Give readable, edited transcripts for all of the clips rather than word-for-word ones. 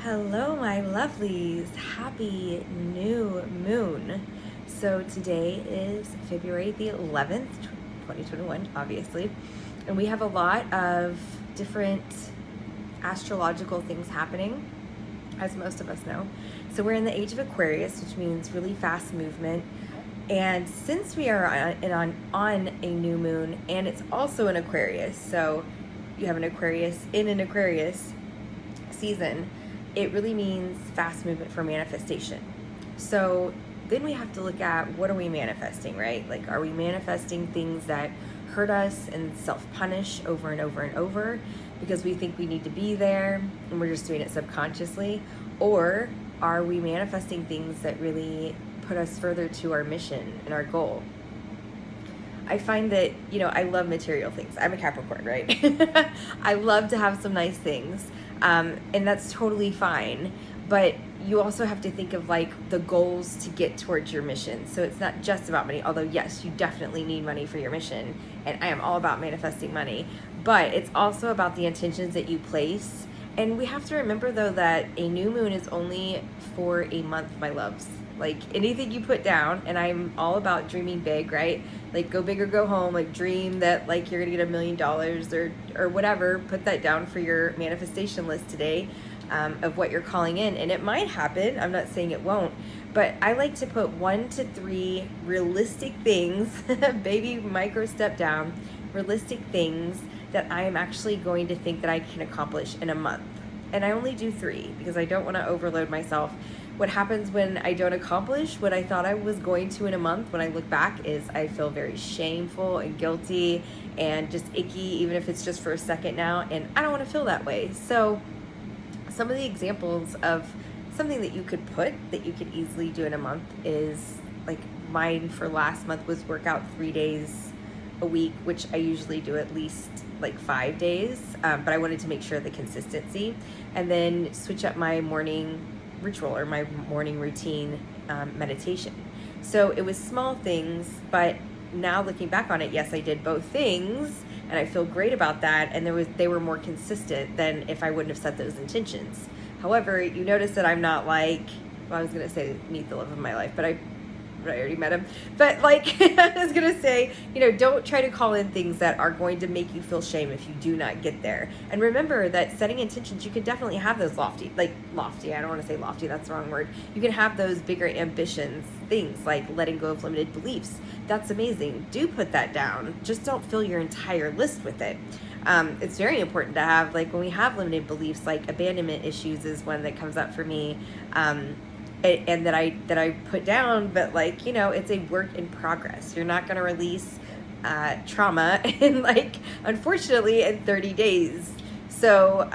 Hello, my lovelies. Happy new moon. So today is February the 11th, 2021, obviously. And we have a lot of different astrological things happening, as most of us know. So we're in the age of Aquarius, which means really fast movement. And since we are on a new moon, and it's also an Aquarius, so you have an Aquarius in an Aquarius season, it really means fast movement for manifestation. So then we have to look at, what are we manifesting, right? Like, are we manifesting things that hurt us and self-punish over and over and over because we think we need to be there and we're just doing it subconsciously? Or are we manifesting things that really put us further to our mission and our goal? I find that, I love material things. I'm a Capricorn, right? I love to have some nice things. And that's totally fine. But you also have to think of like the goals to get towards your mission. So it's not just about money, although yes, you definitely need money for your mission. And I am all about manifesting money, but it's also about the intentions that you place. And we have to remember though, that a new moon is only for a month, my loves. Like anything you put down, and I'm all about dreaming big, right? Like go big or go home, like dream that like you're gonna get $1 million or whatever. Put that down for your manifestation list today, of what you're calling in. And it might happen, I'm not saying it won't, but I like to put 1 to 3 realistic things, baby micro step down, realistic things that I am actually going to think that I can accomplish in a month. And I only do 3 because I don't want to overload myself. What happens when I don't accomplish what I thought I was going to in a month, when I look back, is I feel very shameful and guilty and just icky, even if it's just for a second now, and I don't want to feel that way. So some of the examples of something that you could put that you could easily do in a month is, like, mine for last month was work out 3 days a week, which I usually do at least like 5 days, but I wanted to make sure the consistency, and then switch up my morning ritual or my morning routine, meditation. So it was small things, but now looking back on it, yes, I did both things and I feel great about that, and they were more consistent than if I wouldn't have set those intentions. However, you notice that I'm not like, well, I was gonna say meet the love of my life, but I already met him. But like, I was gonna say, don't try to call in things that are going to make you feel shame if you do not get there. And remember that setting intentions, you can definitely have those lofty, I don't want to say lofty, that's the wrong word. You can have those bigger ambitions, things like letting go of limited beliefs. That's amazing. Do put that down. Just don't fill your entire list with it. It's very important to have, like, when we have limited beliefs, like abandonment issues is one that comes up for me. And that I put down, but like, it's a work in progress. You're not going to release trauma in, like, unfortunately, in 30 days. So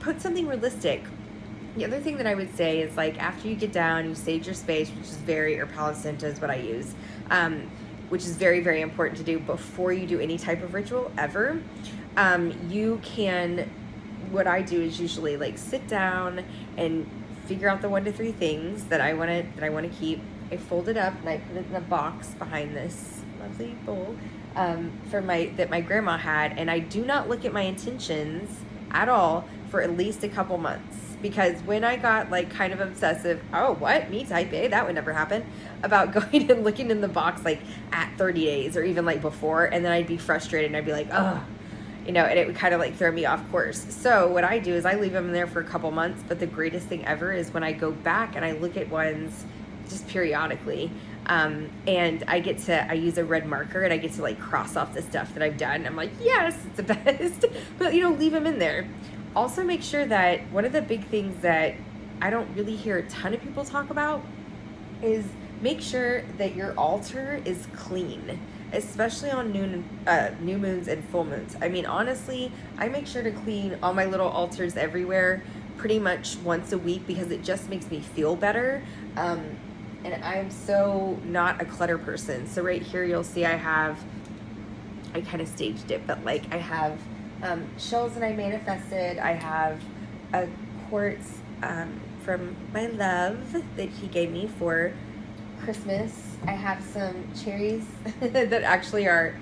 put something realistic. The other thing that I would say is, like, after you get down, you sage your space, which is or Palo Santo is what I use, which is very, very important to do before you do any type of ritual ever. You can, what I do is usually like sit down and figure out the 1 to 3 things that I want to keep. I fold it up and I put it in a box behind this lovely bowl that my grandma had, and I do not look at my intentions at all for at least a couple months, because when I got like kind of obsessive, oh, what, me type A, that would never happen, about going and looking in the box like at 30 days or even like before, and then I'd be frustrated and I'd be like, oh, and it would kind of like throw me off course. So what I do is I leave them in there for a couple months, but the greatest thing ever is when I go back and I look at ones just periodically, and I use a red marker and I get to like cross off the stuff that I've done. I'm like, yes, it's the best. But leave them in there. Also make sure that one of the big things that I don't really hear a ton of people talk about is make sure that your altar is clean, especially on new moons and full moons. I mean, honestly, I make sure to clean all my little altars everywhere pretty much once a week, because it just makes me feel better. And I'm so not a clutter person. So right here, you'll see I kind of staged it, but like I have shells that I manifested. I have a quartz from my love that he gave me for Christmas. I have some cherries that actually are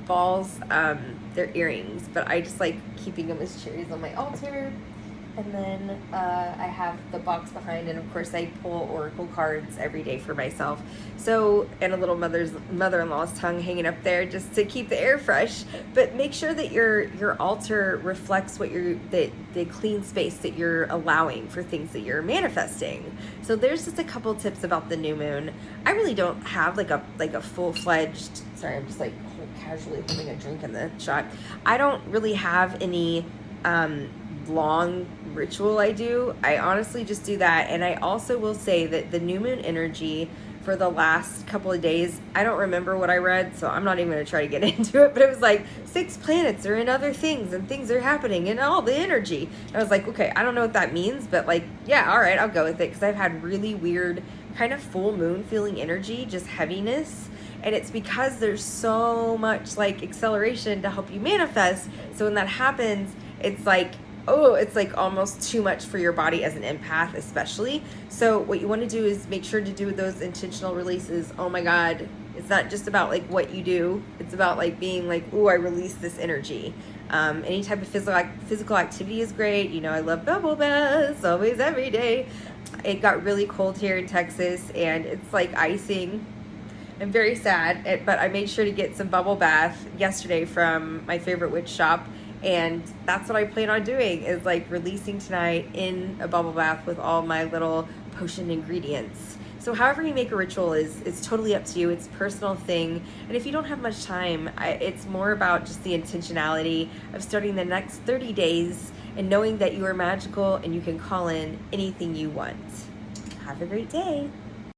balls. They're earrings, but I just like keeping them as cherries on my altar. And then I have the box behind, and of course I pull oracle cards every day for myself. So, and a little mother-in-law's tongue hanging up there just to keep the air fresh. But make sure that your altar reflects what the clean space that you're allowing for things that you're manifesting. So there's just a couple tips about the new moon. I really don't have like a full-fledged. Sorry, I'm just like casually holding a drink in the shot. I don't really have any long ritual I do. I honestly just do that. And I also will say that the new moon energy for the last couple of days, I don't remember what I read, so I'm not even going to try to get into it, but it was like 6 planets are in other things and things are happening and all the energy. And I was like, okay, I don't know what that means, but like, yeah, all right, I'll go with it, because I've had really weird kind of full moon feeling energy, just heaviness. And it's because there's so much like acceleration to help you manifest. So when that happens, it's like, oh, it's like almost too much for your body as an empath, especially. So what you want to do is make sure to do those intentional releases. Oh my God, it's not just about like what you do. It's about like being like, oh, I release this energy. Any type of physical activity is great. You know, I love bubble baths, always, every day. It got really cold here in Texas, and it's like icing. I'm very sad, but I made sure to get some bubble bath yesterday from my favorite witch shop. And that's what I plan on doing, is like releasing tonight in a bubble bath with all my little potion ingredients. So however you make a ritual is totally up to you. It's a personal thing. And if you don't have much time, it's more about just the intentionality of starting the next 30 days and knowing that you are magical and you can call in anything you want. Have a great day.